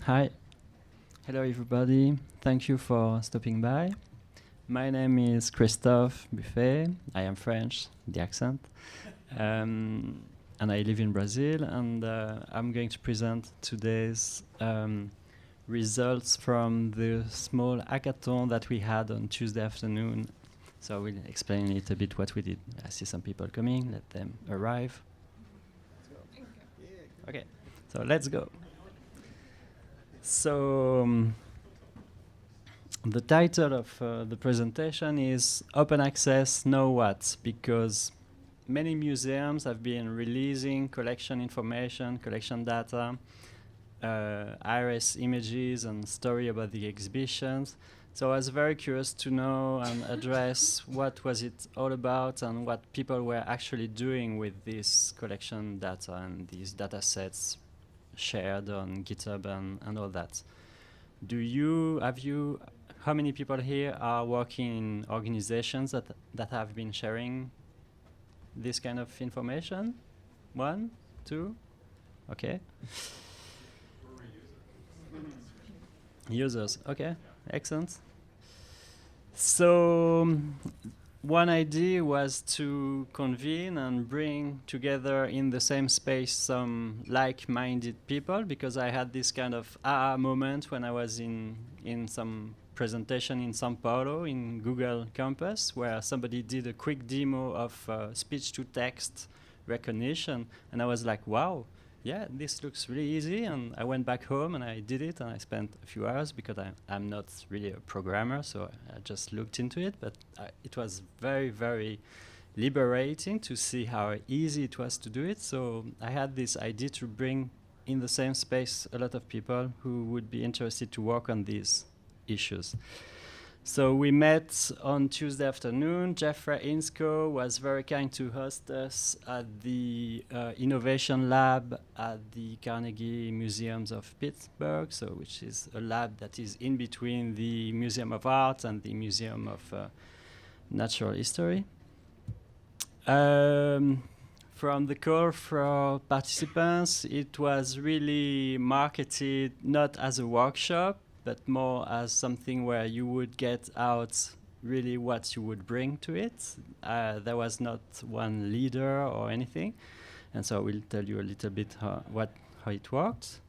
Hi. Hello, everybody. Thank you for stopping by. My name is Christophe Buffet. I am French, the accent. And I live in Brazil. And I'm going to present today's results from the small hackathon that we had on Tuesday afternoon. So I will explain a little bit what we did. I see some people coming. Let them arrive. Okay, so let's go. So the title of the presentation is Open Access Know What, because many museums have been releasing collection information, collection data, iris images and story about the exhibitions. So I was very curious to know and address what was it all about and what people were actually doing with this collection data and these data sets shared on GitHub and all that. How many people here are working in organizations that have been sharing this kind of information? 1, 2, okay. Users, okay, excellent. So one idea was to convene and bring together in the same space some like-minded people, because I had this kind of aha moment when I was in some presentation in São Paulo in Google Campus, where somebody did a quick demo of speech-to-text recognition, and I was like, wow, yeah, this looks really easy. And I went back home and I did it, and I spent a few hours because I'm not really a programmer, so I just looked into it. But it was very, very liberating to see how easy it was to do it. So I had this idea to bring in the same space a lot of people who would be interested to work on these issues. So we met on Tuesday afternoon. Jeffrey Inscho was very kind to host us at the Innovation Lab at the Carnegie Museums of Pittsburgh, so which is a lab that is in between the Museum of Art and the Museum of Natural History. From the call for participants, it was really marketed not as a workshop, but more as something where you would get out really what you would bring to it. There was not one leader or anything. And so I will tell you a little bit how it worked.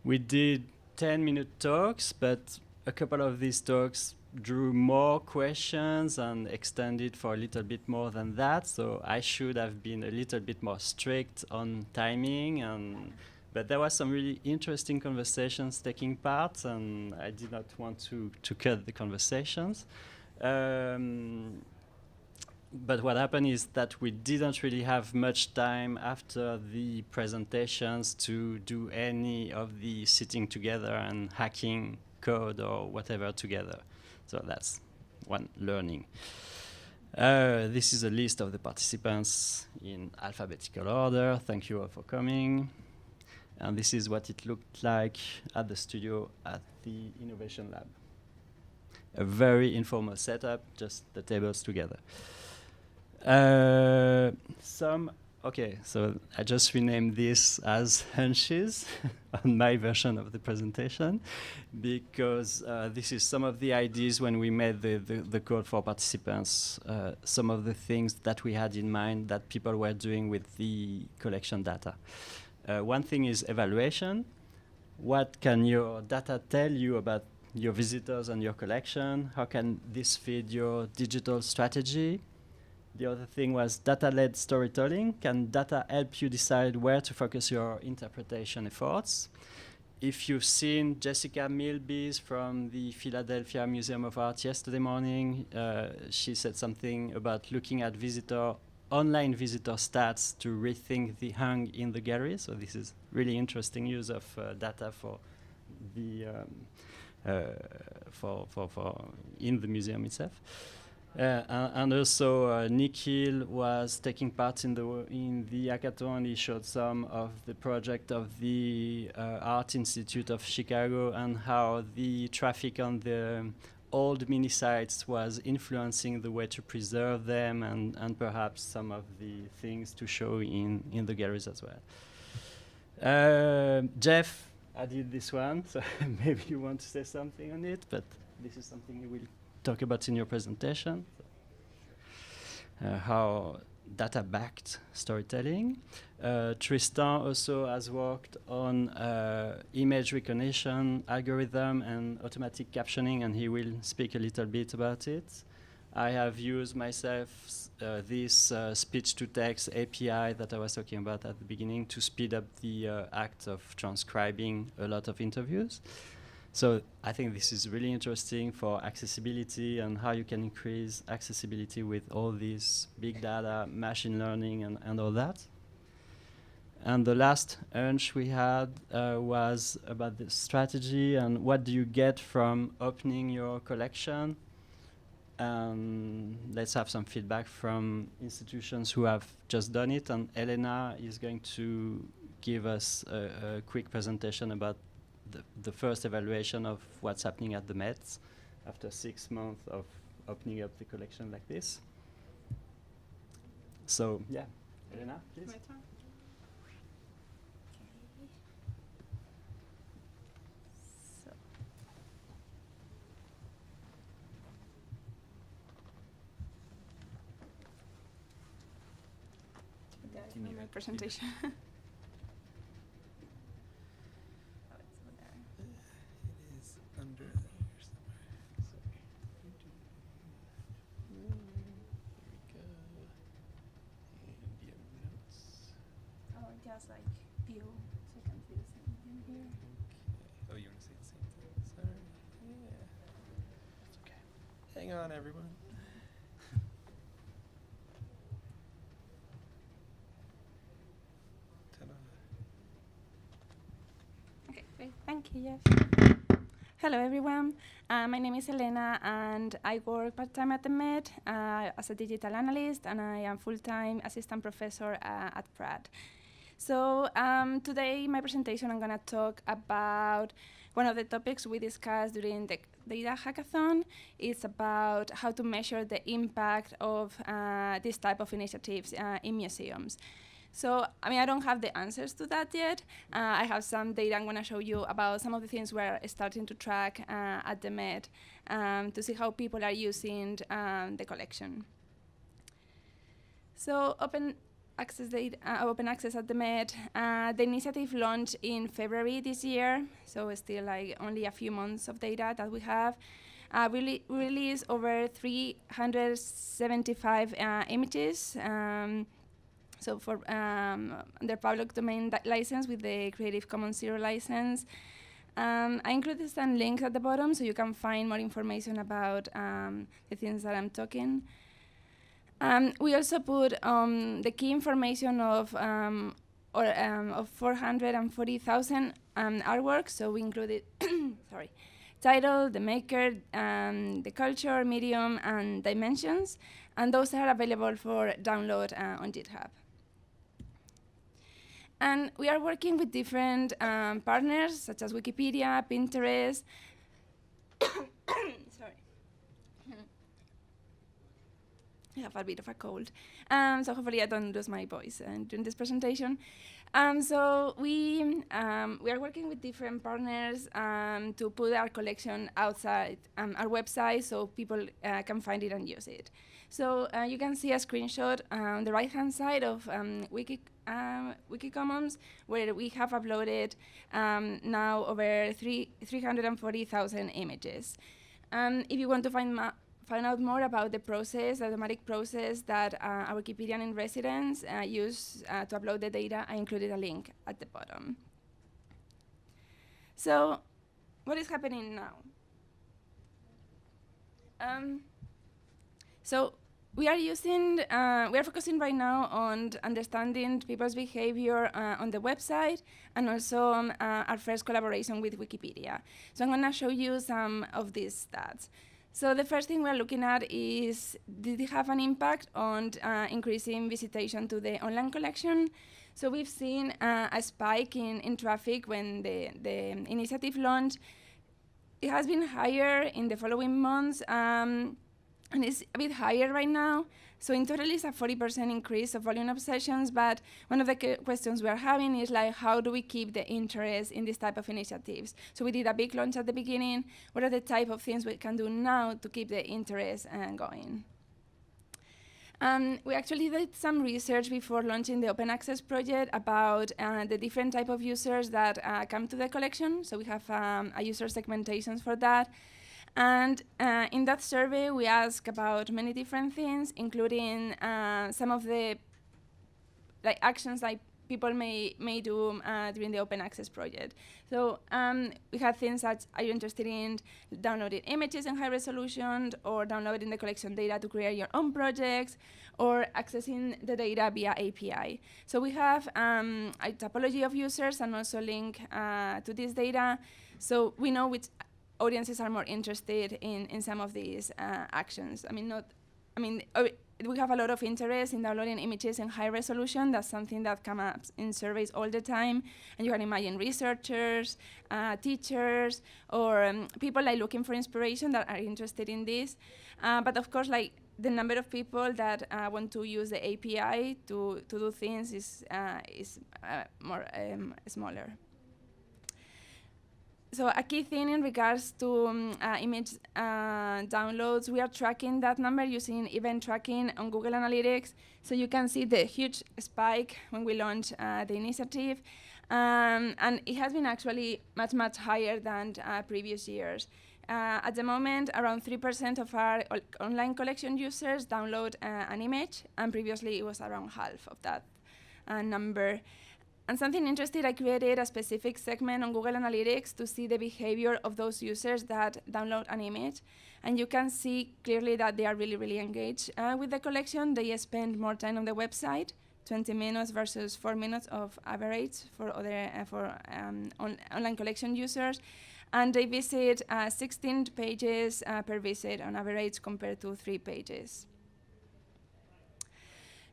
We did 10-minute talks, but a couple of these talks drew more questions and extended for a little bit more than that. So I should have been a little bit more strict on timing, but there was some really interesting conversations taking part, and I did not want to cut the conversations. But what happened is that we didn't really have much time after the presentations to do any of the sitting together and hacking code or whatever together. So that's one learning. This is a list of the participants in alphabetical order. Thank you all for coming. And this is what it looked like at the studio at the Innovation Lab. A very informal setup, just the tables together. Okay, so I just renamed this as hunches on my version of the presentation, because this is some of the ideas when we made the call for participants, some of the things that we had in mind that people were doing with the collection data. One thing is evaluation. What can your data tell you about your visitors and your collection? How can this feed your digital strategy? The other thing was data-led storytelling. Can data help you decide where to focus your interpretation efforts? If you've seen Jessica Milby's from the Philadelphia Museum of Art yesterday morning, she said something about looking at online visitor stats to rethink the hung in the gallery. So this is really interesting use of data for the in the museum itself. And also Nikhil was taking part in the hackathon. He showed some of the project of the Art Institute of Chicago and how the traffic on the old mini sites was influencing the way to preserve them and perhaps some of the things to show in the galleries as well. Jeff added this one, so maybe you want to say something on it, but this is something you will talk about in your presentation. How data-backed storytelling. Tristan also has worked on image recognition algorithm and automatic captioning, and he will speak a little bit about it. I have used myself this speech-to-text API that I was talking about at the beginning to speed up the act of transcribing a lot of interviews. So I think this is really interesting for accessibility and how you can increase accessibility with all these big data, machine learning, and all that. And the last hunch we had was about the strategy and what do you get from opening your collection. Let's have some feedback from institutions who have just done it. And Elena is going to give us a quick presentation about the first evaluation of what's happening at the Met after 6 months of opening up the collection like this. So, yeah, Elena, please. My turn. So. My presentation. Just like view, so you can see the same thing here. Okay. Oh, you want to see the same thing? Sorry. Yeah. It's okay. Hang on, everyone. Ta-da. Okay, great. Thank you, yes. Hello, everyone. My name is Elena, and I work part-time at the Met as a digital analyst, and I am full-time assistant professor at Pratt. So today, in my presentation, I'm going to talk about one of the topics we discussed during the data hackathon. It's about how to measure the impact of this type of initiatives in museums. So, I mean, I don't have the answers to that yet. I have some data I'm going to show you about some of the things we're starting to track at the Met to see how people are using the collection. So, open access at the Met. The initiative launched in February this year, so it's still like only a few months of data that we have. We released over 375 images. So for under public domain license with the Creative Commons Zero license. I included some links at the bottom so you can find more information about the things that I'm talking. We also put the key information of 440,000 artworks. So we included, sorry, title, the maker, the culture, medium, and dimensions. And those are available for download on GitHub. And we are working with different partners, such as Wikipedia, Pinterest. Sorry. I have a bit of a cold. So hopefully I don't lose my voice during this presentation. So we are working with different partners to put our collection outside our website so people can find it and use it. So you can see a screenshot on the right-hand side of Wikicommons, where we have uploaded now over 340,000 images. If you want to find out more about the process, the automatic process that our Wikipedian in residence use to upload the data, I included a link at the bottom. So what is happening now? So we are focusing right now on understanding people's behavior on the website and also our first collaboration with Wikipedia. So I'm going to show you some of these stats. So the first thing we're looking at is, did it have an impact on increasing visitation to the online collection? So we've seen a spike in traffic when the initiative launched. It has been higher in the following months. and it's a bit higher right now. So in total, it's a 40% increase of volume of sessions, but one of the questions we are having is like, how do we keep the interest in this type of initiatives? So we did a big launch at the beginning. What are the type of things we can do now to keep the interest going? We actually did some research before launching the open access project about the different type of users that come to the collection. So we have a user segmentations for that. And in that survey, we asked about many different things, including some of the actions like people may do during the open access project. So we had things such, are you interested in downloading images in high resolution, or downloading the collection data to create your own projects, or accessing the data via API. So we have a topology of users and also link to this data. So we know which audiences are more interested in some of these actions. We have a lot of interest in downloading images in high resolution. That's something that comes up in surveys all the time. And you can imagine researchers, teachers, or people looking for inspiration that are interested in this. But of course, the number of people that want to use the API to do things is more smaller. So a key thing in regards to image downloads, we are tracking that number using event tracking on Google Analytics. So you can see the huge spike when we launched the initiative. And it has been actually much, much higher than previous years. At the moment, around 3% of our online collection users download an image, and previously it was around half of that number. And something interesting, I created a specific segment on Google Analytics to see the behavior of those users that download an image. And you can see clearly that they are really, really engaged with the collection. They spend more time on the website, 20 minutes versus 4 minutes of average for other online collection users. And they visit 16 pages per visit on average compared to 3 pages.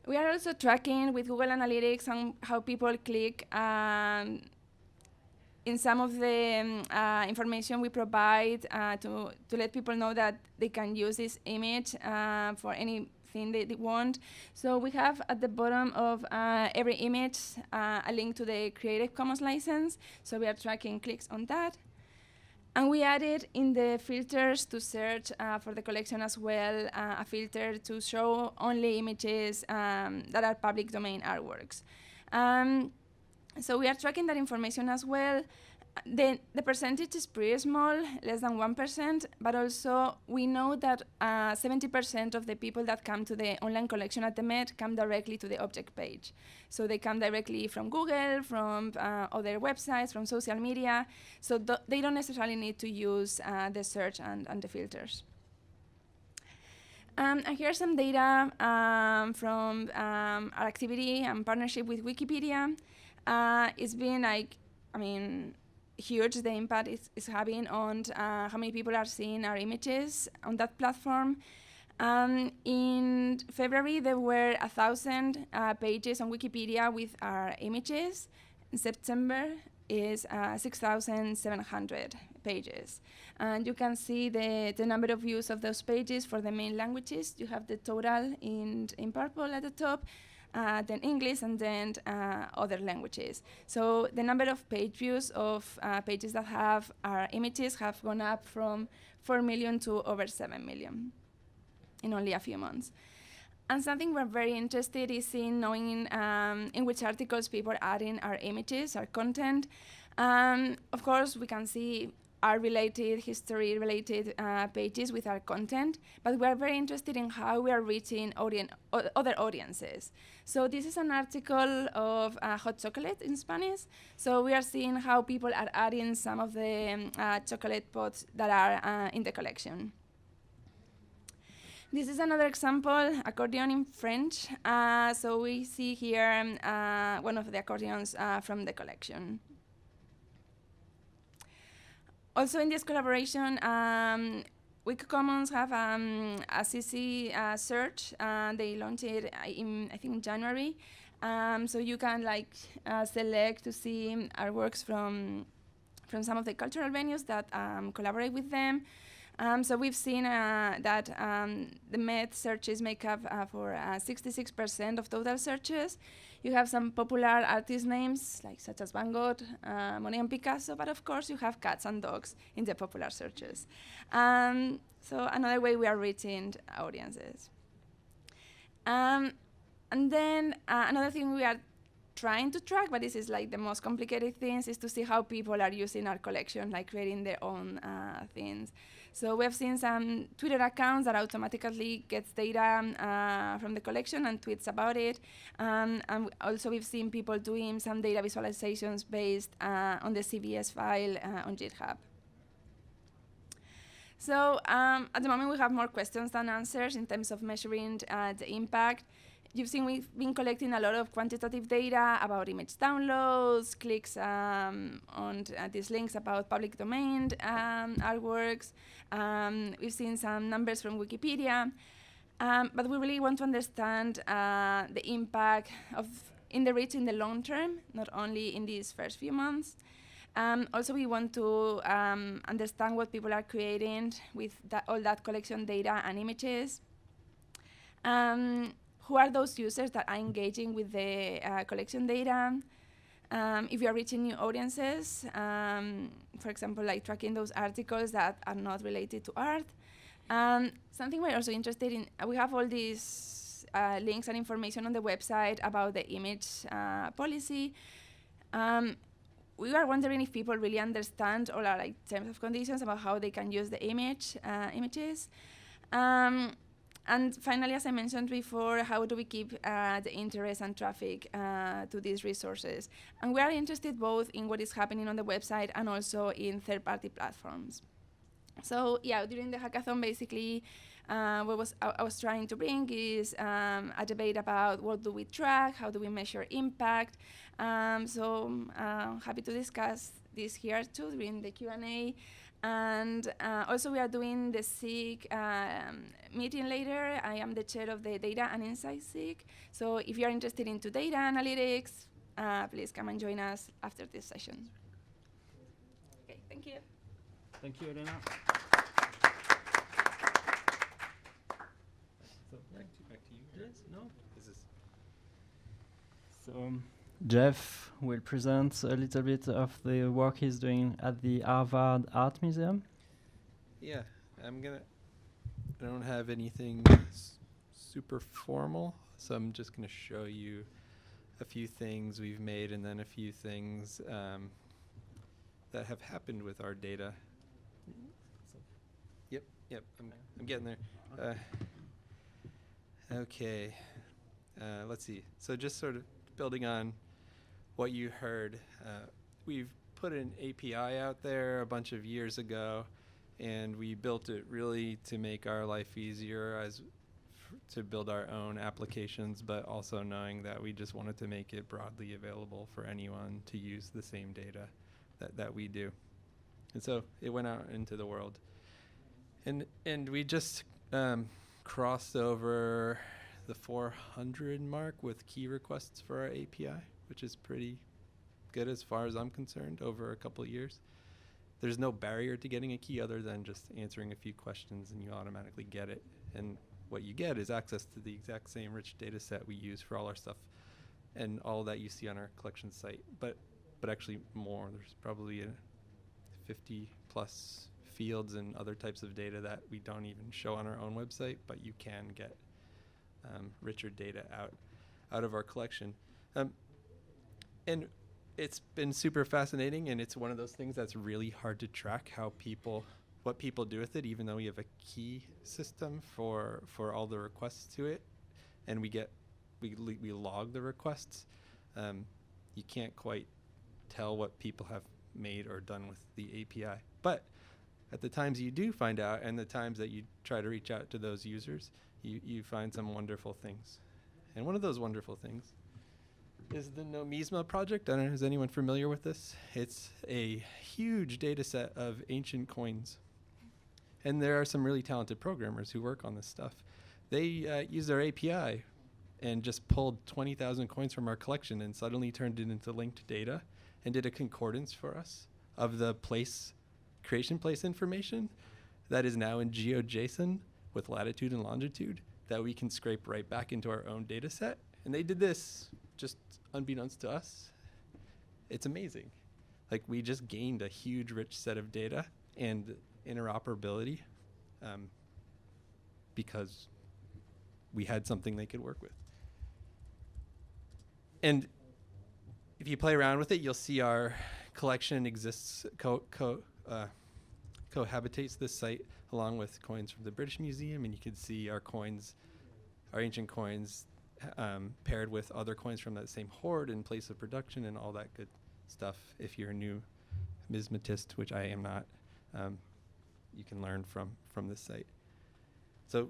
We are also tracking with Google Analytics on how people click in some of the information we provide to let people know that they can use this image for anything they want. So we have at the bottom of every image a link to the Creative Commons license. So we are tracking clicks on that. And we added in the filters to search for the collection as well, a filter to show only images that are public domain artworks. So we are tracking that information as well. The percentage is pretty small, less than 1%, but also we know that 70% of the people that come to the online collection at the Met come directly to the object page. So they come directly from Google, from other websites, from social media. So they don't necessarily need to use the search and the filters. And here's some data from our activity and partnership with Wikipedia. It's been huge, the impact is having on how many people are seeing our images on that platform. In February, there were 1,000 pages on Wikipedia with our images. In September is 6,700 pages. And you can see the number of views of those pages for the main languages. You have the total in purple at the top, then English, and then other languages. So the number of page views of pages that have our images have gone up from 4 million to over 7 million in only a few months. And something we're very interested is in knowing in which articles people are adding our images, our content. Of course, we can see art-related, history-related pages with our content, but we are very interested in how we are reaching other audiences. So this is an article of hot chocolate in Spanish. So we are seeing how people are adding some of the chocolate pots that are in the collection. This is another example, accordion in French. So we see here one of the accordions from the collection. Also in this collaboration, Wikicommons have a CC search. They launched it I think in January. So you can select to see artworks from some of the cultural venues that collaborate with them. So we've seen that the Met searches make up for 66% of total searches. You have some popular artist names, like such as Van Gogh, Monet and Picasso, but of course you have cats and dogs in the popular searches. So another way we are reaching audiences. And then another thing we are trying to track, but this is like the most complicated things, is to see how people are using our collection, like creating their own things. So we have seen some Twitter accounts that automatically gets data from the collection and tweets about it. And also we've seen people doing some data visualizations based on the CVS file on GitHub. So at the moment we have more questions than answers in terms of measuring the impact. You've seen we've been collecting a lot of quantitative data about image downloads, clicks on these links about public domain artworks. We've seen some numbers from Wikipedia, but we really want to understand the impact in the reach in the long term, not only in these first few months. Also, we want to understand what people are creating with all that collection data and images. Who are those users that are engaging with the collection data? If you are reaching new audiences, for example, like tracking those articles that are not related to art. Something we're also interested in, we have all these links and information on the website about the image policy. We are wondering if people really understand all our terms of conditions about how they can use the images. And finally, as I mentioned before, how do we keep the interest and traffic to these resources? And we are interested both in what is happening on the website and also in third-party platforms. So yeah, during the hackathon, basically, what I was trying to bring is a debate about what do we track, how do we measure impact. So I'm happy to discuss this here too during the Q&A. And also we are doing the SIG meeting later. I am the chair of the Data and Insights SIG. So if you're interested into data analytics, please come and join us after this session. Okay, thank you. Thank you, Elena. So back to you. Yes, no? This is So Jeff will present a little bit of the work he's doing at the Harvard Art Museum. yeah. I don't have anything super formal, so I'm just going to show you a few things we've made and then a few things that have happened with our data. Yep. I'm getting there. Okay. Let's see. So just sort of building on what you heard, we've put an API out there a bunch of years ago, and we built it really to make our life easier to build our own applications, but also knowing that we just wanted to make it broadly available for anyone to use the same data that we do. And so it went out into the world. And we just crossed over the 400 mark with key requests for our API, which is pretty good as far as I'm concerned over a couple of years. There's no barrier to getting a key other than just answering a few questions and you automatically get it. And what you get is access to the exact same rich data set we use for all our stuff and all that you see on our collection site, but actually more. There's probably 50 plus fields and other types of data that we don't even show on our own website, but you can get richer data out of our collection. And it's been super fascinating, and it's one of those things that's really hard to track what people do with it, even though we have a key system for all the requests to it, and we log the requests. You can't quite tell what people have made or done with the API. But at the times you do find out, and the times that you try to reach out to those users, you find some wonderful things. And one of those wonderful things is the Nomisma project. I don't know, is anyone familiar with this? It's a huge data set of ancient coins. And there are some really talented programmers who work on this stuff. They use their API and just pulled 20,000 coins from our collection and suddenly turned it into linked data and did a concordance for us of the creation place information that is now in GeoJSON with latitude and longitude that we can scrape right back into our own data set. And they did this just unbeknownst to us. It's amazing. Like, we just gained a huge, rich set of data and interoperability because we had something they could work with. And if you play around with it, you'll see our collection exists, cohabitates this site along with coins from the British Museum, and you can see our coins, our ancient coins, paired with other coins from that same hoard in place of production and all that good stuff. If you're a new numismatist, which I am not, you can learn from this site. So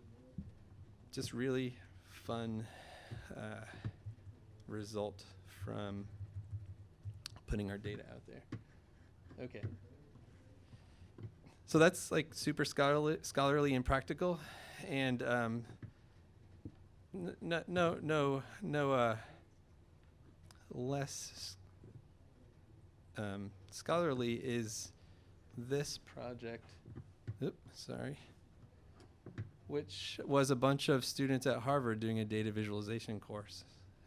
just really fun result from putting our data out there. Okay. So that's like super scholarly and practical, and no less scholarly is this project. Which was a bunch of students at Harvard doing a data visualization course,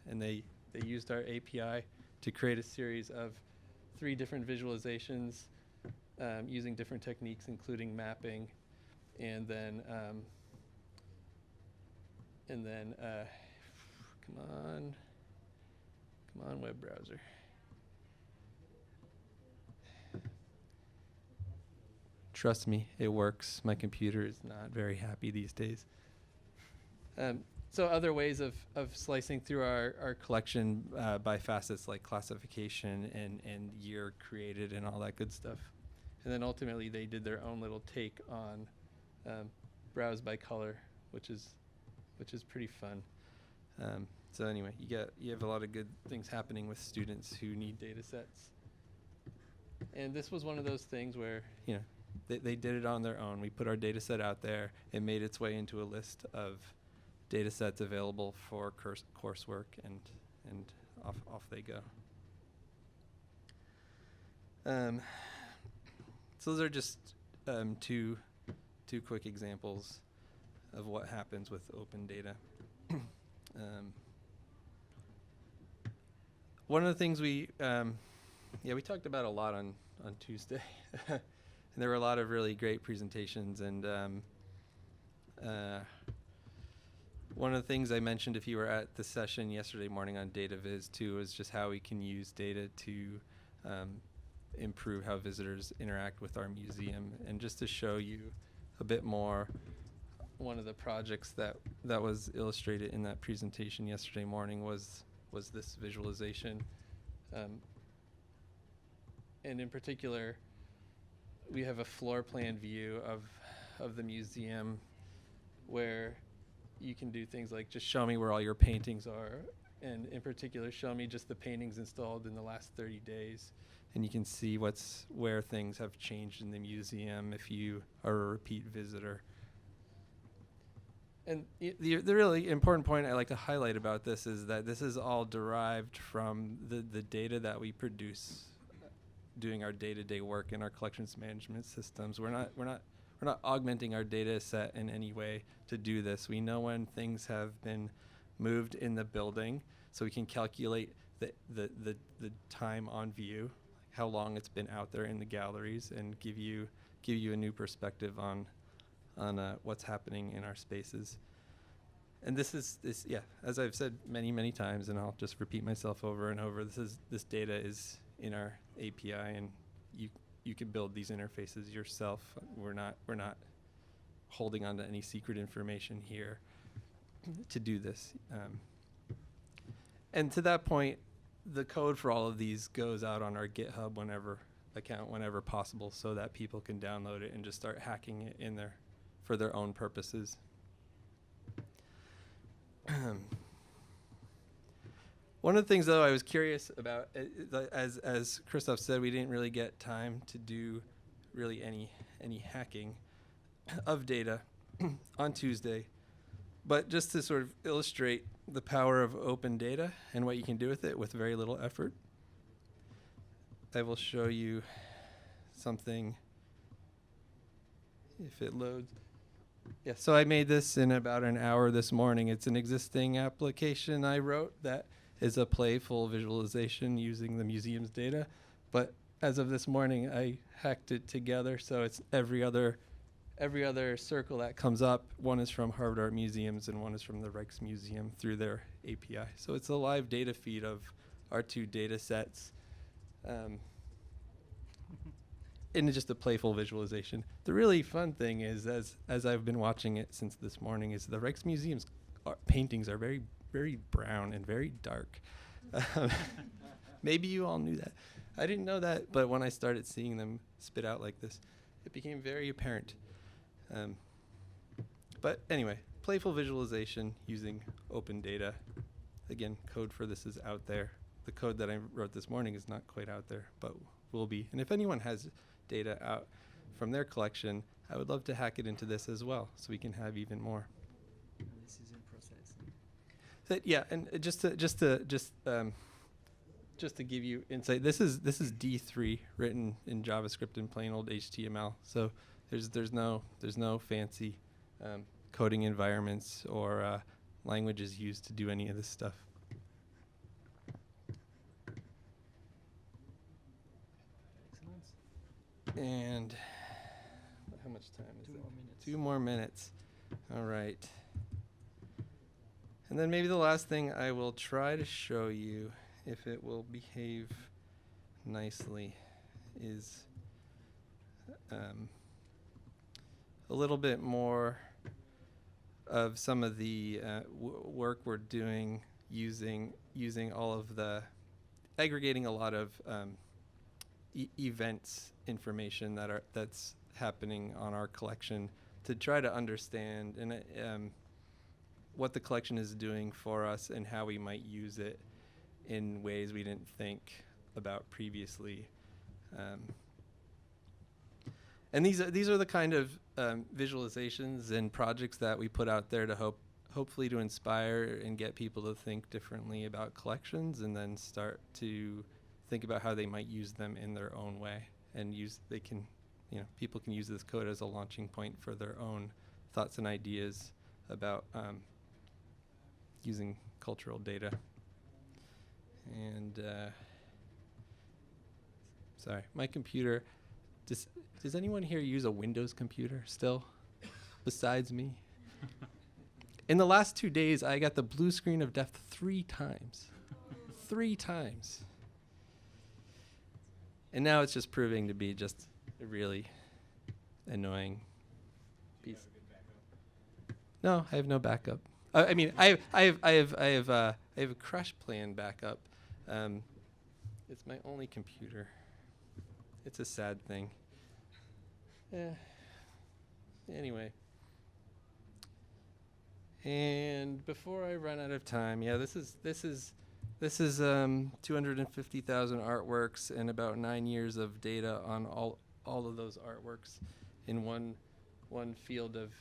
and they used our API to create a series of 3 different visualizations using different techniques, including mapping, and then come on, web browser. Trust me, it works. My computer is not very happy these days. So other ways of slicing through our collection by facets like classification and year created and all that good stuff. And then ultimately they did their own little take on browse by color, which is pretty fun. So anyway, you have a lot of good things happening with students who need data sets. And this was one of those things where, you know, they did it on their own. We put our data set out there. It made its way into a list of data sets available for coursework, and off they go. So those are just two quick examples of what happens with open data. One of the things we talked about a lot on Tuesday. And there were a lot of really great presentations, and one of the things I mentioned, if you were at the session yesterday morning on Data Viz too, is just how we can use data to improve how visitors interact with our museum. And just to show you a bit more, one of the projects that was illustrated in that presentation yesterday morning was this visualization, and in particular, we have a floor plan view of the museum where you can do things like just show me where all your paintings are, and in particular show me just the paintings installed in the last 30 days. And you can see where things have changed in the museum if you are a repeat visitor. And the really important point I like to highlight about this is that this is all derived from the data that we produce doing our day-to-day work in our collections management systems. We're not augmenting our data set in any way to do this. We know when things have been moved in the building, so we can calculate the time on view, how long it's been out there in the galleries, and give you a new perspective on what's happening in our spaces. And this, as I've said many times, and I'll just repeat myself over and over, this data is in our API, and you can build these interfaces yourself. We're not holding on to any secret information here to do this. And to that point, the code for all of these goes out on our GitHub whenever possible, so that people can download it and just start hacking it in there for their own purposes. One of the things, though, I was curious about, as Christophe said, we didn't really get time to do really any hacking of data on Tuesday. But just to sort of illustrate the power of open data and what you can do with it with very little effort, I will show you something if it loads. Yeah, so I made this in about an hour this morning. It's an existing application I wrote that is a playful visualization using the museum's data. But as of this morning, I hacked it together, so it's every other circle that comes up. One is from Harvard Art Museums and one is from the Rijksmuseum through their API. So it's a live data feed of our two data sets. And just a playful visualization. The really fun thing is, as I've been watching it since this morning, is the Rijksmuseum's paintings are very, very brown and very dark. Maybe you all knew that. I didn't know that, but when I started seeing them spit out like this, it became very apparent. But anyway, playful visualization using open data. Again, code for this is out there. The code that I wrote this morning is not quite out there, but will be. And if anyone has data out from their collection, I would love to hack it into this as well, so we can have even more. And this is in process. Yeah, and just to give you insight, this is D3 written in JavaScript in plain old HTML. So there's no fancy coding environments or languages used to do any of this stuff. And how much time is it? 2 more minutes. 2 more minutes. All right. And then maybe the last thing I will try to show you, if it will behave nicely, is a little bit more of some of the work we're doing using all of the, aggregating a lot of events information that's happening on our collection to try to understand and what the collection is doing for us and how we might use it in ways we didn't think about previously. And these are the kind of visualizations and projects that we put out there to hopefully to inspire and get people to think differently about collections, and then start to think about how they might use them in their own way, and people can use this code as a launching point for their own thoughts and ideas about using cultural data. And sorry, my computer. Does anyone here use a Windows computer still, besides me? In the last 2 days, I got the blue screen of death 3 times. 3 times. And now it's just proving to be just a really annoying piece. No, I have no backup. I mean, I have a crash plan backup. It's my only computer. It's a sad thing. Anyway. And before I run out of time, yeah, this is 250,000 artworks and about 9 years of data on all of those artworks in one field of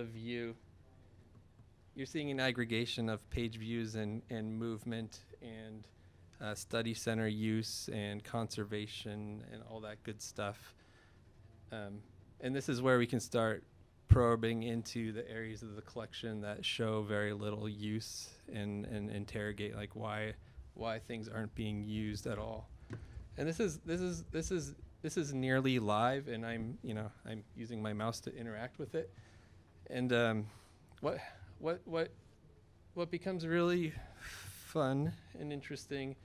view. You're seeing an aggregation of page views and movement and study center use and conservation and all that good stuff. And this is where we can start probing into the areas of the collection that show very little use and interrogate like why things aren't being used at all. And this is nearly live, and I'm using my mouse to interact with it. And what becomes really fun and interesting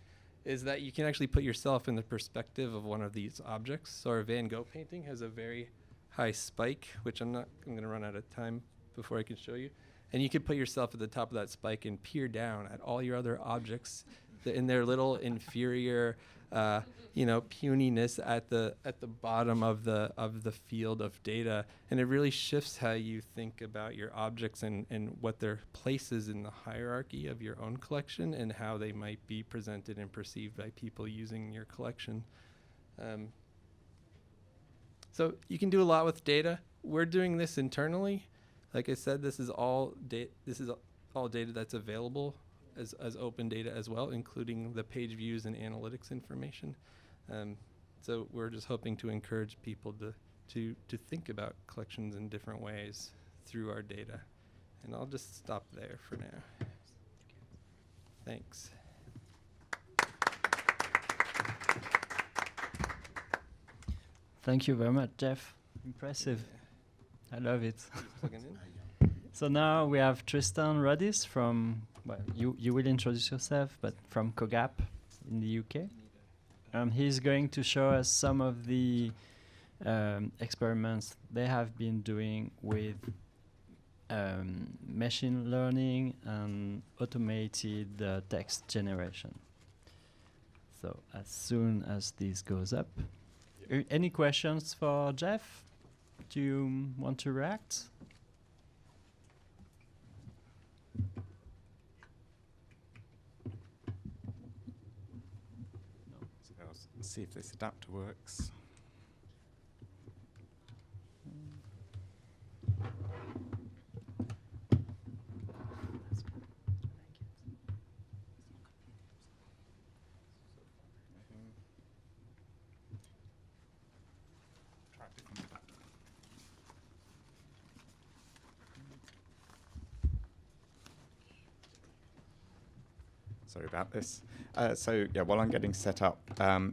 is that you can actually put yourself in the perspective of one of these objects. So our Van Gogh painting has a very high spike, which I'm going to run out of time before I can show you. And you can put yourself at the top of that spike and peer down at all your other objects in their little inferior, puniness at the bottom of the field of data. And it really shifts how you think about your objects and what their place is in the hierarchy of your own collection and how they might be presented and perceived by people using your collection. So you can do a lot with data. We're doing this internally. Like I said, this is all data that's available as open data as well, including the page views and analytics information. So we're just hoping to encourage people to to think about collections in different ways through our data. And I'll just stop there for now. Thanks. Thank you very much, Jeff. Impressive. I love it. Plugging in? So now we have Tristan Roddis from, well, you will introduce yourself, but from COGAP in the UK. He's going to show us some of the experiments they have been doing with machine learning and automated text generation. So as soon as this goes up. Any questions for Jeff? Do you want to react? So I'll see if this adapter works. Sorry about this. So yeah, while I'm getting set up,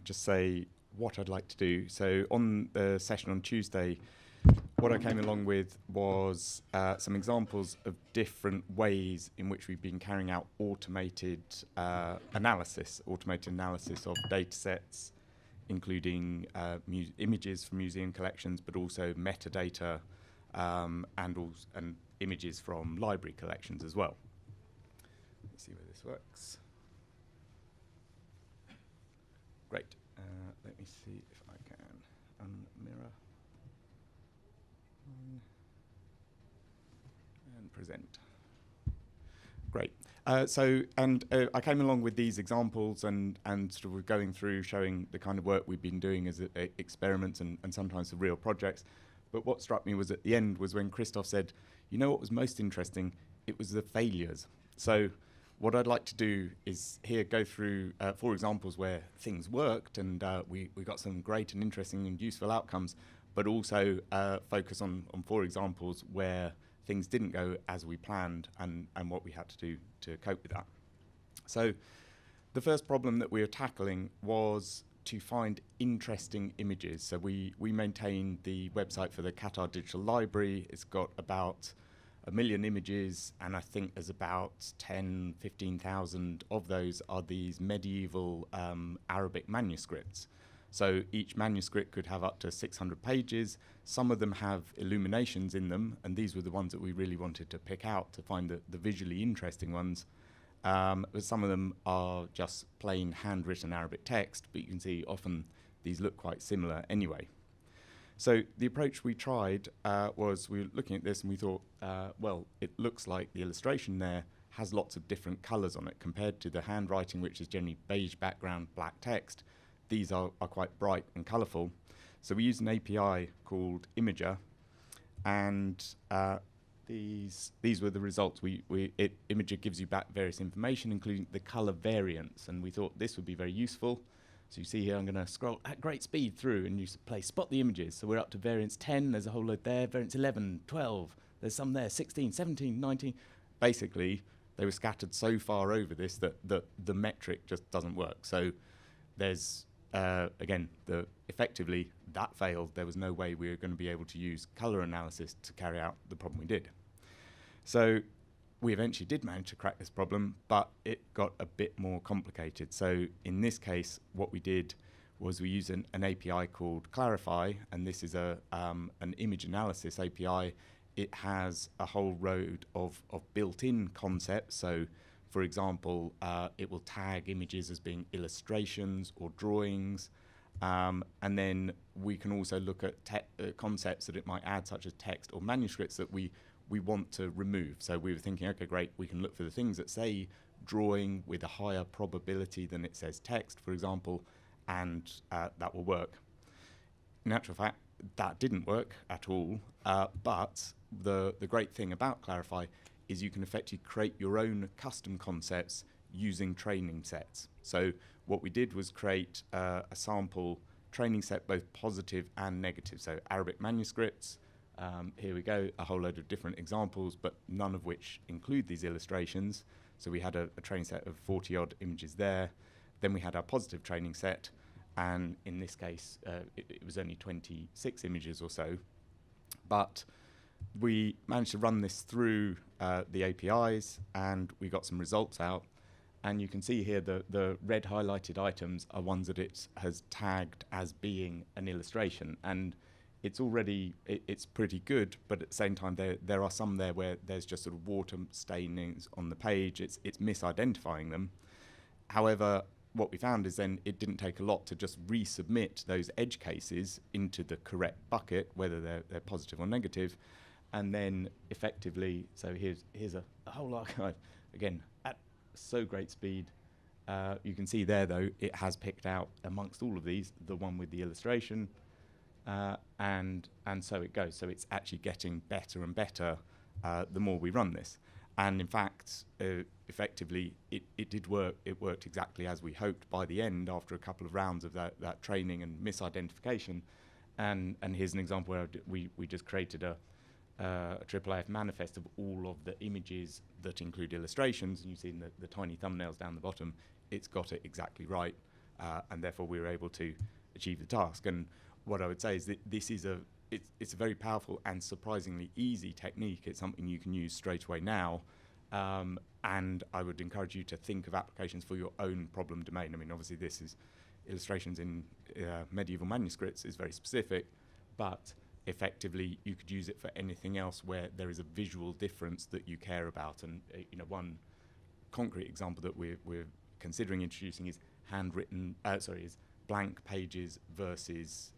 just say what I'd like to do. So on the session on Tuesday, what I came along with was some examples of different ways in which we've been carrying out automated analysis of data sets, including images from museum collections, but also metadata and images from library collections as well. Let's see where this works. Great. Let me see if I can unmirror and present. Great. I came along with these examples and sort of going through showing the kind of work we've been doing as experiments and sometimes the real projects. But what struck me was at the end was when Christophe said, you know what was most interesting? It was the failures. So what I'd like to do is here go through 4 examples where things worked and we got some great and interesting and useful outcomes, but also focus on 4 examples where things didn't go as we planned and what we had to do to cope with that. So the first problem that we were tackling was to find interesting images. So we maintain the website for the Qatar Digital Library. It's got about 1 million images, and I think there's about 10, 15,000 of those are these medieval Arabic manuscripts. So each manuscript could have up to 600 pages. Some of them have illuminations in them, and these were the ones that we really wanted to pick out to find the visually interesting ones. But some of them are just plain handwritten Arabic text, but you can see often these look quite similar anyway. So the approach we tried was we were looking at this and we thought, well, it looks like the illustration there has lots of different colours on it compared to the handwriting, which is generally beige background, black text. These are quite bright and colourful. So we used an API called Imager, and these were the results. Imager gives you back various information, including the colour variants, and we thought this would be very useful. So you see here, I'm going to scroll at great speed through and you play spot the images. So we're up to variance 10, there's a whole load there, variance 11, 12, there's some there, 16, 17, 19. Basically, they were scattered so far over this that the metric just doesn't work. So there's, again, effectively, that failed. There was no way we were going to be able to use colour analysis to carry out the problem we did. So we eventually did manage to crack this problem, but it got a bit more complicated. So in this case, what we did was we used an API called Clarify, and this is an image analysis API. It has a whole road of built-in concepts. So, for example, it will tag images as being illustrations or drawings. And then we can also look at concepts that it might add, such as text or manuscripts that we want to remove. So we were thinking, okay, great, we can look for the things that say drawing with a higher probability than it says text, for example, and that will work. In actual fact, that didn't work at all, but the great thing about Clarify is you can effectively create your own custom concepts using training sets. So what we did was create a sample training set, both positive and negative. So Arabic manuscripts, here we go, a whole load of different examples, but none of which include these illustrations. So we had a training set of 40-odd images there. Then we had our positive training set, and in this case, it was only 26 images or so. But we managed to run this through the APIs, and we got some results out. And you can see here the red highlighted items are ones that it has tagged as being an illustration. And it's already, it's pretty good, but at the same time, there are some there where there's just sort of water stainings on the page. It's misidentifying them. However, what we found is then it didn't take a lot to just resubmit those edge cases into the correct bucket, whether they're positive or negative. And then effectively, so here's a whole archive, again, at so great speed. You can see there, though, it has picked out amongst all of these, the one with the illustration, and so it goes. So it's actually getting better and better the more we run this. And in fact, effectively, it did work. It worked exactly as we hoped by the end after a couple of rounds of that training and misidentification. And here's an example where we just created a AAAF manifest of all of the images that include illustrations, and you see in the tiny thumbnails down the bottom, it's got it exactly right, and therefore we were able to achieve the task. And what I would say is that this is it's a very powerful and surprisingly easy technique. It's something you can use straight away now, and I would encourage you to think of applications for your own problem domain. I mean, obviously this is illustrations in medieval manuscripts is very specific, but effectively you could use it for anything else where there is a visual difference that you care about. And one concrete example that we're considering introducing is is blank pages versus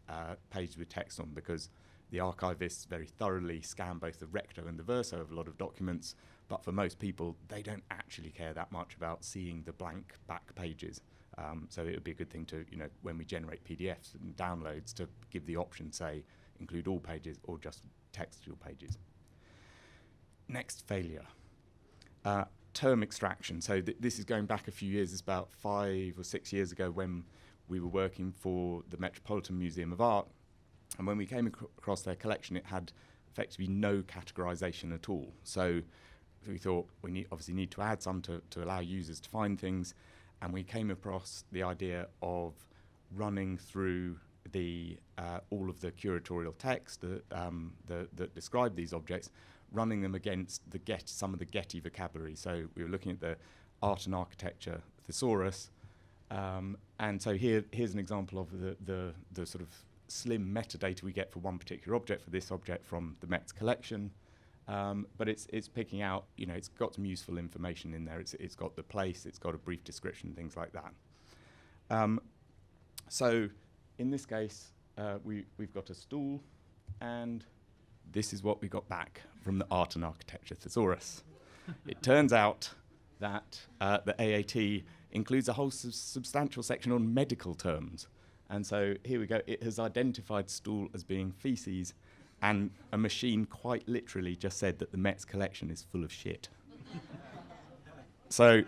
pages with text on, because the archivists very thoroughly scan both the recto and the verso of a lot of documents, but for most people they don't actually care that much about seeing the blank back pages. So it would be a good thing to, when we generate PDFs and downloads, to give the option, say, include all pages or just textual pages. Next failure, term extraction. So this is going back a few years. It's about 5 or 6 years ago when we were working for the Metropolitan Museum of Art. And when we came across their collection, it had effectively no categorization at all. So we thought we obviously need to add some to allow users to find things. And we came across the idea of running through all of the curatorial text that describe these objects, running them against some of the Getty vocabulary. So we were looking at the art and architecture thesaurus, and so here's an example of the sort of slim metadata we get for one particular object, for this object from the Met's collection. But it's picking out, it's got some useful information in there. It's got the place, it's got a brief description, things like that. So in this case, we've got a stool, and this is what we got back from the art and architecture thesaurus. It turns out that the AAT includes a whole substantial section on medical terms. And so here we go. It has identified stool as being feces, and a machine quite literally just said that the Met's collection is full of shit. So,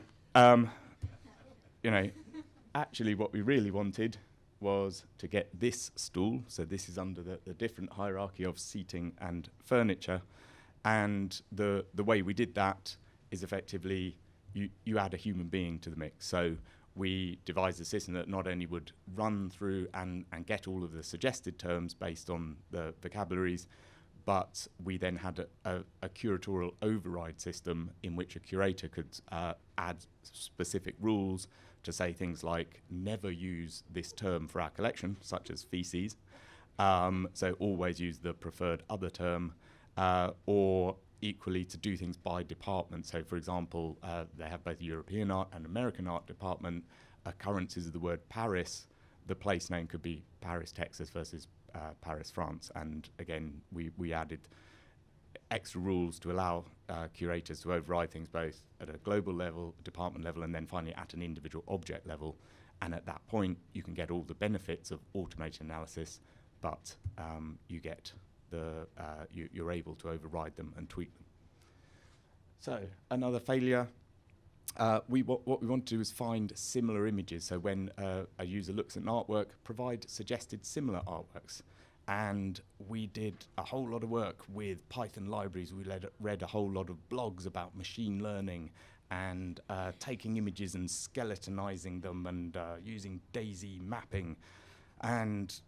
actually what we really wanted was to get this stool. So this is under the different hierarchy of seating and furniture. And the way we did that is effectively you add a human being to the mix. So we devised a system that not only would run through and get all of the suggested terms based on the vocabularies, but we then had a curatorial override system in which a curator could add specific rules to say things like never use this term for our collection, such as feces, so always use the preferred other term, or equally to do things by department. So for example, they have both European art and American art department. Occurrences of the word Paris, the place name could be Paris, Texas versus Paris, France. And again, we added extra rules to allow curators to override things both at a global level, department level, and then finally at an individual object level. And at that point, you can get all the benefits of automated analysis, but you get you're able to override them and tweak them. So another failure what we want to do is find similar images. So when a user looks at an artwork, provide suggested similar artworks. And we did a whole lot of work with Python libraries. We read a whole lot of blogs about machine learning and taking images and skeletonizing them and using DAISY mapping and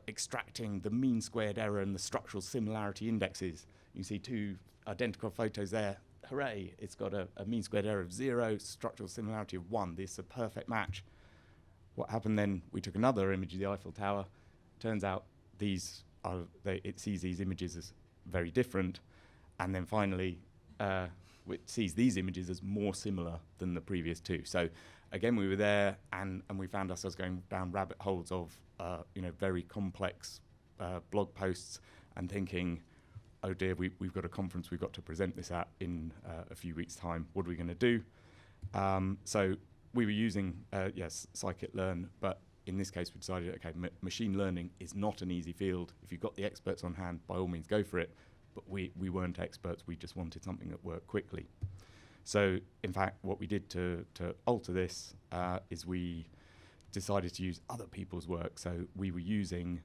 extracting the mean squared error and the structural similarity indexes. You see two identical photos there. Hooray, it's got a mean squared error of 0, structural similarity of 1. This is a perfect match. What happened then, we took another image of the Eiffel Tower. Turns out it sees these images as very different. And then finally, it sees these images as more similar than the previous two. So again, we were there and we found ourselves going down rabbit holes of very complex blog posts and thinking, oh dear, we've got a conference we've got to present this at in a few weeks' time. What are we going to do? So we were using, scikit-learn, but in this case we decided, okay, machine learning is not an easy field. If you've got the experts on hand, by all means go for it. But we weren't experts, we just wanted something that worked quickly. So in fact, what we did to alter this is we decided to use other people's work. So we were using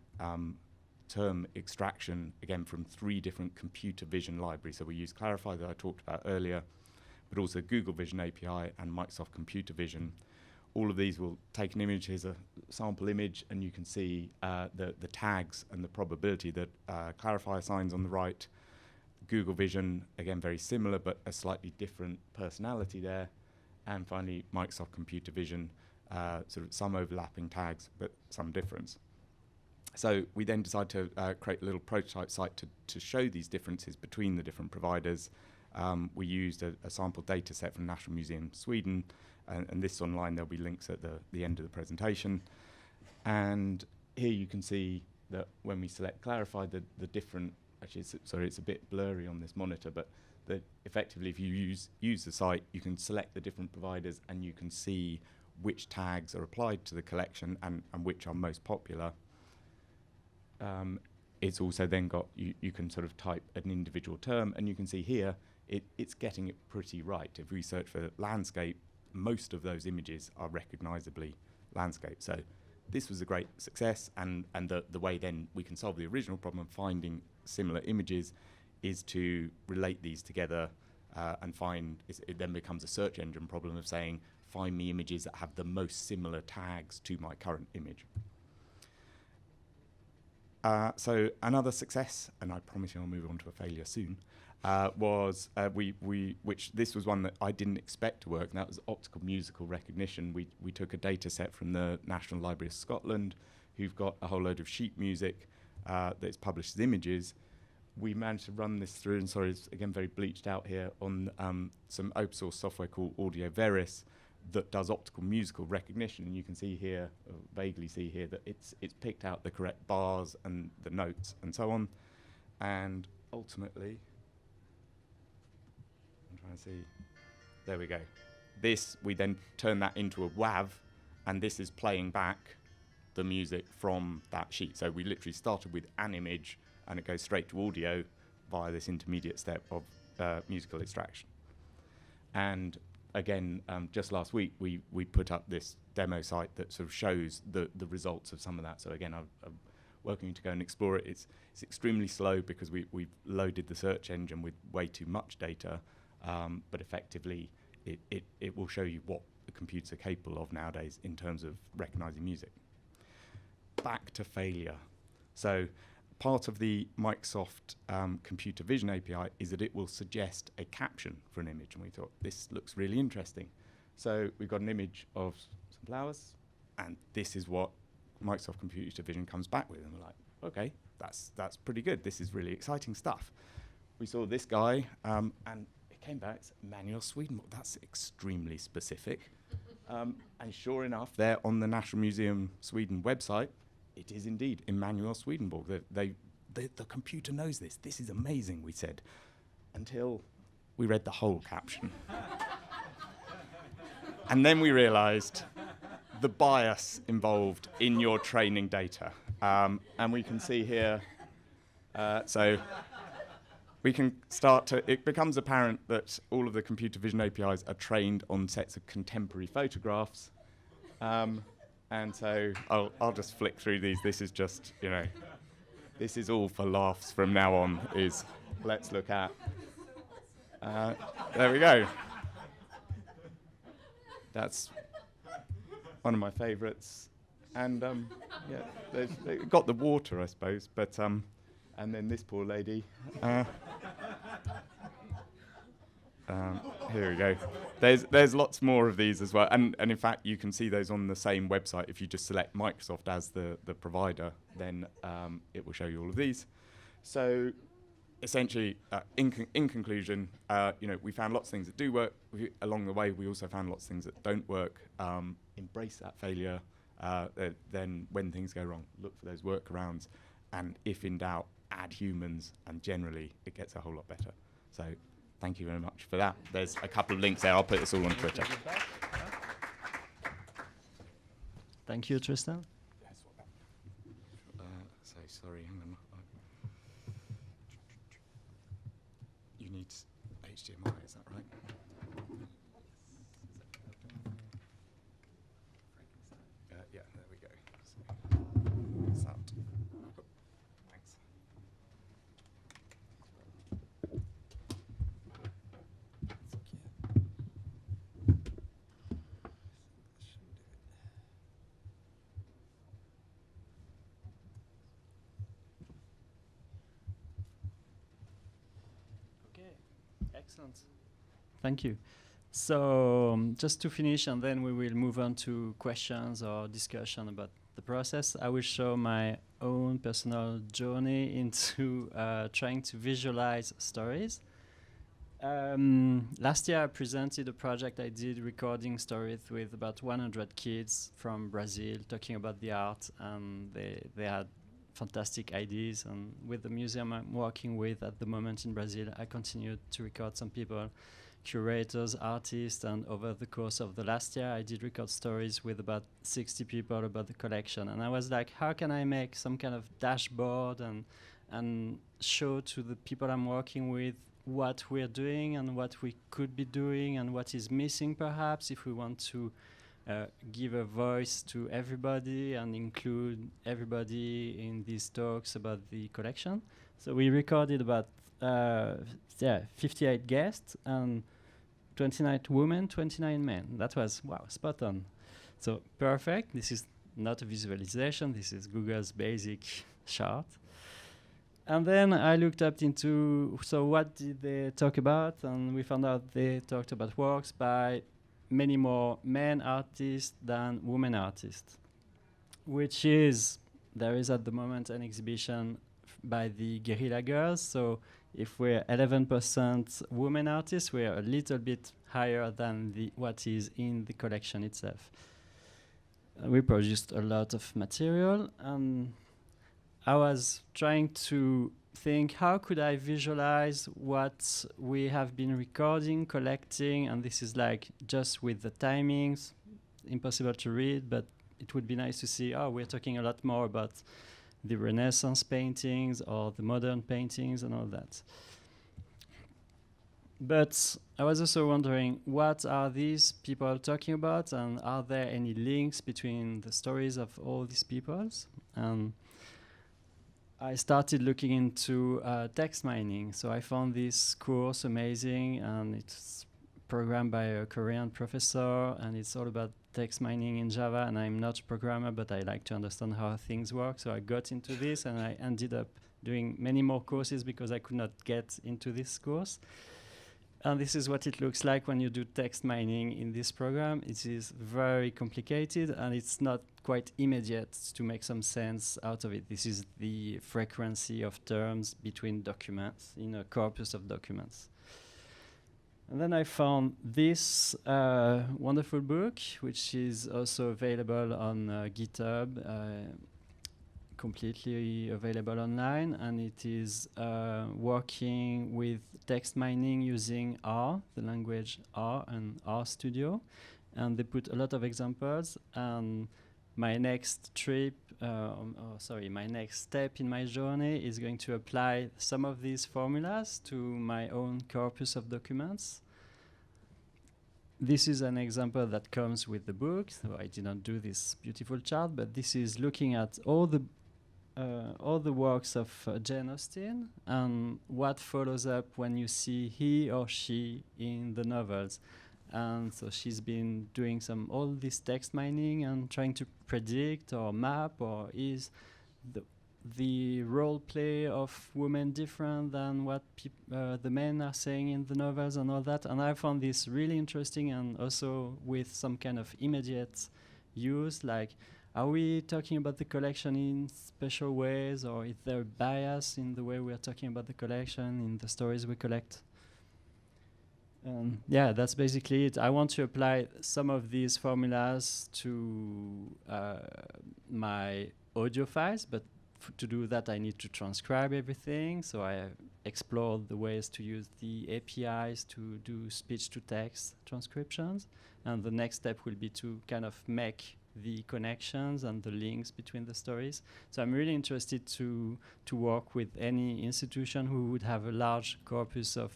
term extraction, again, from 3 different computer vision libraries. So we used Clarify that I talked about earlier, but also Google Vision API and Microsoft Computer Vision. All of these will take an image. Here's a sample image, and you can see the tags and the probability that Clarify assigns on the right. Google Vision, again, very similar, but a slightly different personality there. And finally, Microsoft Computer Vision, sort of some overlapping tags, but some difference. So we then decided to create a little prototype site to show these differences between the different providers. We used a sample data set from National Museum Sweden, and this online. There'll be links at the end of the presentation. And here you can see that when we select Clarify, the different, actually, it's a bit blurry on this monitor, but effectively, if you use the site, you can select the different providers and you can see which tags are applied to the collection and which are most popular. It's also then got, you can sort of type an individual term, and you can see here, it's getting it pretty right. If we search for landscape, most of those images are recognizably landscape. So this was a great success, and the way then we can solve the original problem of finding similar images is to relate these together and find, it then becomes a search engine problem of saying, find me images that have the most similar tags to my current image. So another success, and I promise you I'll move on to a failure soon, was which this was one that I didn't expect to work, and that was optical musical recognition. We took a data set from the National Library of Scotland, who've got a whole load of sheet music that's published as images. We managed to run this through, and sorry, it's again very bleached out here, on some open source software called Audio Veris that does optical musical recognition, and you can see here, or vaguely see here, that it's picked out the correct bars and the notes and so on. And ultimately, I'm trying to see, there we go. This, we then turn that into a WAV, and this is playing back the music from that sheet. So we literally started with an image, and it goes straight to audio via this intermediate step of musical extraction. And again, just last week, we put up this demo site that sort of shows the results of some of that. So again, I'm welcome you to go and explore it. It's extremely slow because we've loaded the search engine with way too much data, but effectively, it will show you what the computers are capable of nowadays in terms of recognizing music. Back to failure. So part of the Microsoft Computer Vision API is that it will suggest a caption for an image, and we thought this looks really interesting. So we've got an image of some flowers, and this is what Microsoft Computer Vision comes back with, and we're like, okay, that's pretty good. This is really exciting stuff. We saw this guy, and it came back, it's Emmanuel Swedenborg. That's extremely specific. And sure enough, there on the National Museum Sweden website, it is indeed Emmanuel Swedenborg. The computer knows this. This is amazing, we said, until we read the whole caption. And then we realized the bias involved in your training data. And we can see here, so we can start to, it becomes apparent that all of the computer vision APIs are trained on sets of contemporary photographs. And so I'll just flick through these. This is just, you know, this is all for laughs from now on, is let's look at. There we go. That's one of my favorites. And yeah, they've got the water, I suppose, but and then this poor lady. Here we go. There's lots more of these as well, and in fact you can see those on the same website. If you just select Microsoft as the provider, then it will show you all of these. So essentially, in conclusion, you know, we found lots of things that do work. Along the way, we also found lots of things that don't work. Embrace that failure. Then when things go wrong, look for those workarounds, and if in doubt, add humans, and generally it gets a whole lot better. So thank you very much for that. There's a couple of links there. I'll put this all on Twitter. Thank you, Tristan. So sorry, hang on. You need HDMI, is that right? Yeah, there we go. So, that. Thanks. Okay, excellent. Thank you. So just to finish, and then we will move on to questions or discussion about the process. I will show my own personal journey into trying to visualize stories. Last year I presented a project I did recording stories with about 100 kids from Brazil talking about the art, and they had fantastic ideas. And with the museum I'm working with at the moment in Brazil, I continued to record some people, curators, artists, and over the course of the last year I did record stories with about 60 people about the collection. And I was like, how can I make some kind of dashboard and show to the people I'm working with what we're doing and what we could be doing and what is missing perhaps if we want to give a voice to everybody and include everybody in these talks about the collection. So we recorded about 58 guests and 29 women, 29 men. That was, wow, spot on. So perfect. This is not a visualization. This is Google's basic chart. And then I looked up into, so what did they talk about? And we found out they talked about works by many more men artists than women artists, which is, there is at the moment an exhibition by the Guerrilla Girls. So if we're 11% women artists, we're a little bit higher than what is in the collection itself. We produced a lot of material, and I was trying to think, how could I visualize what we have been recording, collecting, and this is like just with the timings, impossible to read, but it would be nice to see, oh, we're talking a lot more about the Renaissance paintings or the modern paintings and all that. But I was also wondering, what are these people talking about, and are there any links between the stories of all these peoples? I started looking into text mining. So I found this course amazing, and it's programmed by a Korean professor, and it's all about text mining in Java. And I'm not a programmer, but I like to understand how things work. So I got into this, and I ended up doing many more courses because I could not get into this course. And this is what it looks like when you do text mining in this program. It is very complicated, and it's not quite immediate to make some sense out of it. This is the frequency of terms between documents in a corpus of documents. And then I found this wonderful book, which is also available on GitHub, completely available online, and it is working with text mining using R, the language R, and RStudio, and they put a lot of examples. And my next trip my next step in my journey is going to apply some of these formulas to my own corpus of documents. This is an example that comes with the book, so I did not do this beautiful chart, but this is looking at all the works of Jane Austen and what follows up when you see he or she in the novels. And so she's been doing all this text mining and trying to predict or map, or is the role play of women different than what the men are saying in the novels and all that. And I found this really interesting, and also with some kind of immediate use, like, are we talking about the collection in special ways, or is there bias in the way we are talking about the collection, in the stories we collect? Yeah, that's basically it. I want to apply some of these formulas to my audio files, but to do that I need to transcribe everything. So I explored the ways to use the APIs to do speech-to-text transcriptions. And the next step will be to kind of make the connections and the links between the stories. So I'm really interested to work with any institution who would have a large corpus of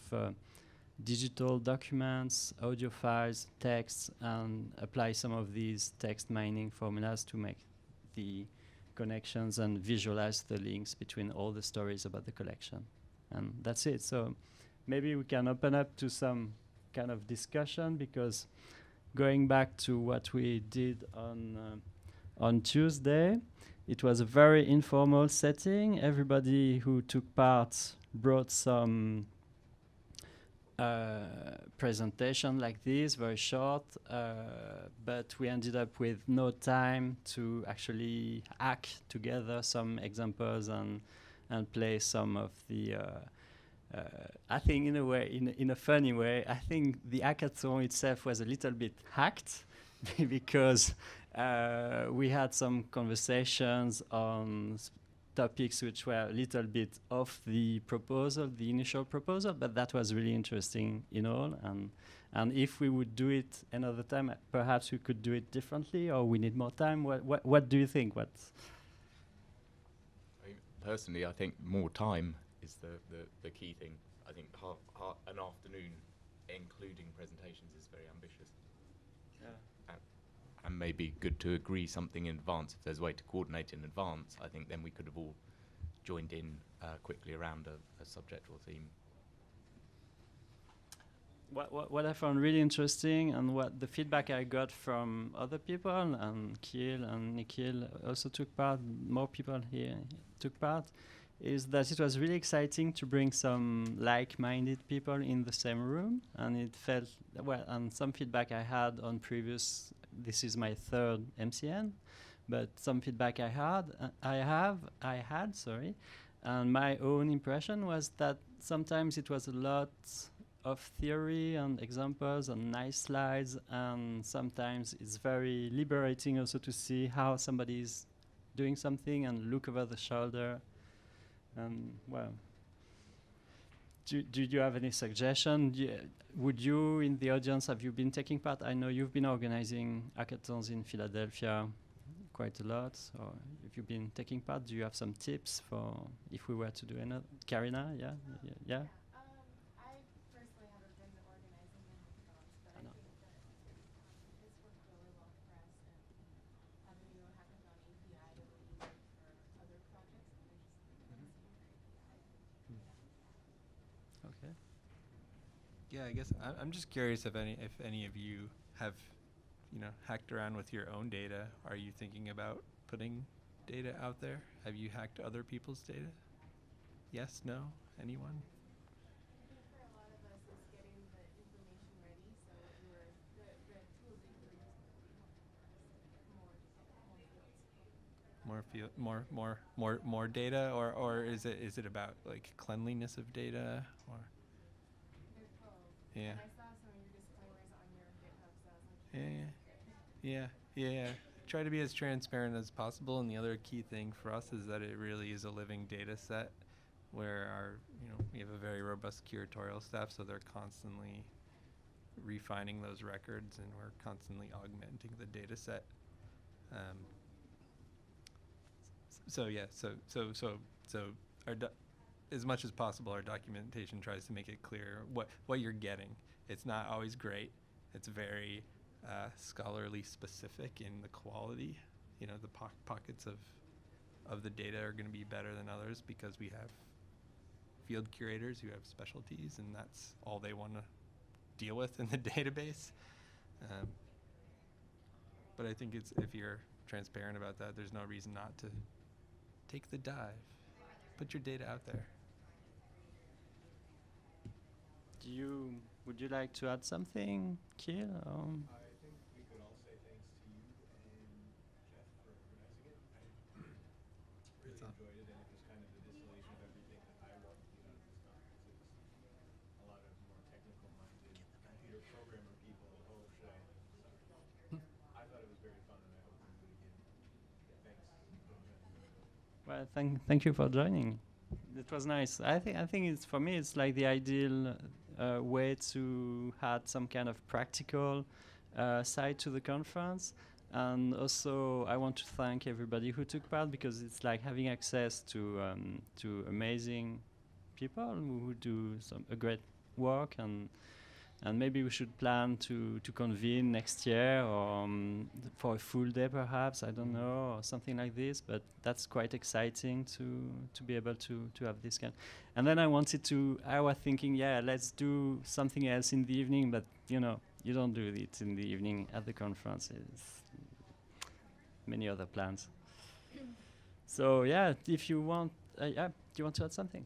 digital documents, audio files, texts, and apply some of these text mining formulas to make the connections and visualize the links between all the stories about the collection. And that's it. So maybe we can open up to some kind of discussion, because going back to what we did on Tuesday, it was a very informal setting. Everybody who took part brought some presentation like this, very short, but we ended up with no time to actually hack together some examples and play some of the I think in a way, in a funny way, I think the hackathon itself was a little bit hacked because we had some conversations on topics which were a little bit off the proposal, the initial proposal, but that was really interesting in all. And if we would do it another time, perhaps we could do it differently, or we need more time. What do you think? Personally, I think more time is the key thing. I think an afternoon, including presentations, is very ambitious. Yeah. And maybe good to agree something in advance. If there's a way to coordinate in advance, I think then we could have all joined in quickly around a subject or theme. What I found really interesting, and what the feedback I got from other people, and Kjell and Nikhil also took part, more people here took part, is that it was really exciting to bring some like-minded people in the same room, and it felt well. And some feedback I had on previous. This is my third MCN, but some feedback I had, and my own impression was that sometimes it was a lot of theory and examples and nice slides, and sometimes it's very liberating also to see how somebody is doing something and look over the shoulder. Well, do you have any suggestion? Would you, in the audience, have you been taking part? I know you've been organizing hackathons in Philadelphia quite a lot. So if you've been taking part, do you have some tips for if we were to do another? Karina, yeah? I personally haven't been organizing the hackathons, but I think that it's worked really well for us, and having a hackathon API that we use for other projects, and they're just Okay. Yeah, I guess I'm just curious if any of you have, hacked around with your own data. Are you thinking about putting data out there? Have you hacked other people's data? Yes, no, anyone? I think for a lot of us, it's getting the information ready. So the tools that you were using More data, or is it about like cleanliness of data, or? They're both. Yeah. And I saw some of your disclaimers on your GitHub, so I was like, Yeah. Try to be as transparent as possible, and the other key thing for us is that it really is a living data set, where we have a very robust curatorial staff, so they're constantly refining those records, and we're constantly augmenting the data set. so yeah, so our as much as possible, our documentation tries to make it clear what you're getting. It's not always great. It's very scholarly specific in the quality. You know, the pockets of the data are going to be better than others because we have field curators who have specialties, and that's all they want to deal with in the database. But I think if you're transparent about that, there's no reason not to take the dive. Put your data out there. Would you like to add something, Kjell? I think we could all say thanks to you and Jeff for organizing it. I really enjoyed it, and it was kind of the distillation of everything that I love to do out of this conference. It's a lot of more technical-minded computer programmer people. Oh, should I? So I thought it was very fun, and I hope we do it again. Thanks. Well, thank you for joining. It was nice. I think it's, for me, it's like the ideal way to add some kind of practical side to the conference. And also, I want to thank everybody who took part, because it's like having access to amazing people who do a great work, and maybe we should plan to convene next year, or for a full day perhaps, I don't know, or something like this. But that's quite exciting to be able to have this kind. And then I was thinking, yeah, let's do something else in the evening, but you know, you don't do it in the evening at the conference. It's many other plans. So yeah, if you want, yeah, do you want to add something?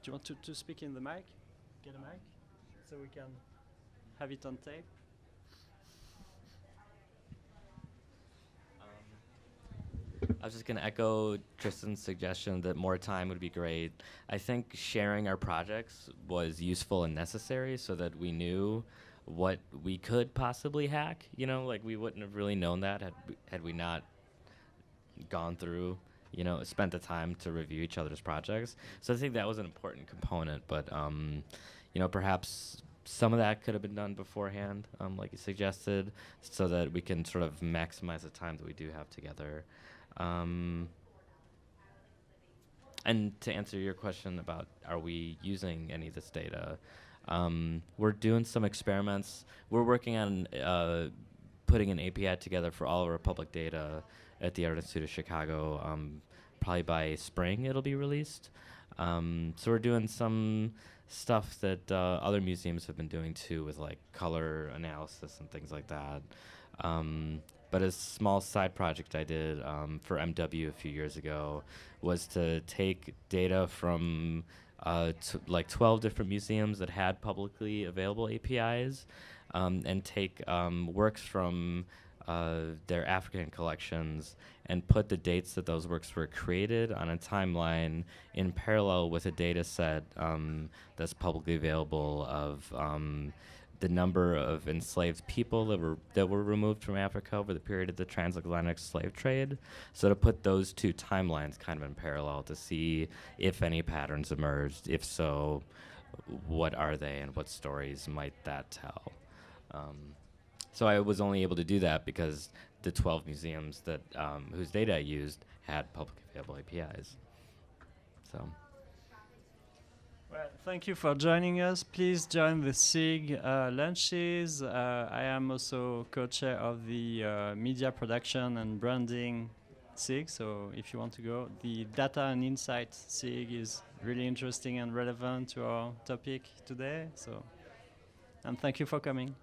Do you want to speak in the mic? Get a mic? So we can have it on tape? I was just going to echo Tristan's suggestion that more time would be great. I think sharing our projects was useful and necessary so that we knew what we could possibly hack. You know, like we wouldn't have really known that had we not gone through, you know, spent the time to review each other's projects. So I think that was an important component, but, you know, perhaps some of that could have been done beforehand, like you suggested, so that we can sort of maximize the time that we do have together. And to answer your question about are we using any of this data, we're doing some experiments. We're working on putting an API together for all of our public data at the Art Institute of Chicago. Probably by spring it'll be released. So we're doing some stuff that other museums have been doing too, with like color analysis and things like that. But a small side project I did for MW a few years ago was to take data from like 12 different museums that had publicly available APIs, and take works from their African collections and put the dates that those works were created on a timeline in parallel with a data set that's publicly available of the number of enslaved people that were removed from Africa over the period of the transatlantic slave trade. So to put those two timelines kind of in parallel to see if any patterns emerged. If so, what are they and what stories might that tell? So I was only able to do that because the 12 museums that whose data I used had publicly available APIs. So. Well, thank you for joining us. Please join the SIG lunches. I am also co-chair of the media production and branding SIG, so if you want to go, the data and insight SIG is really interesting and relevant to our topic today. So, and thank you for coming.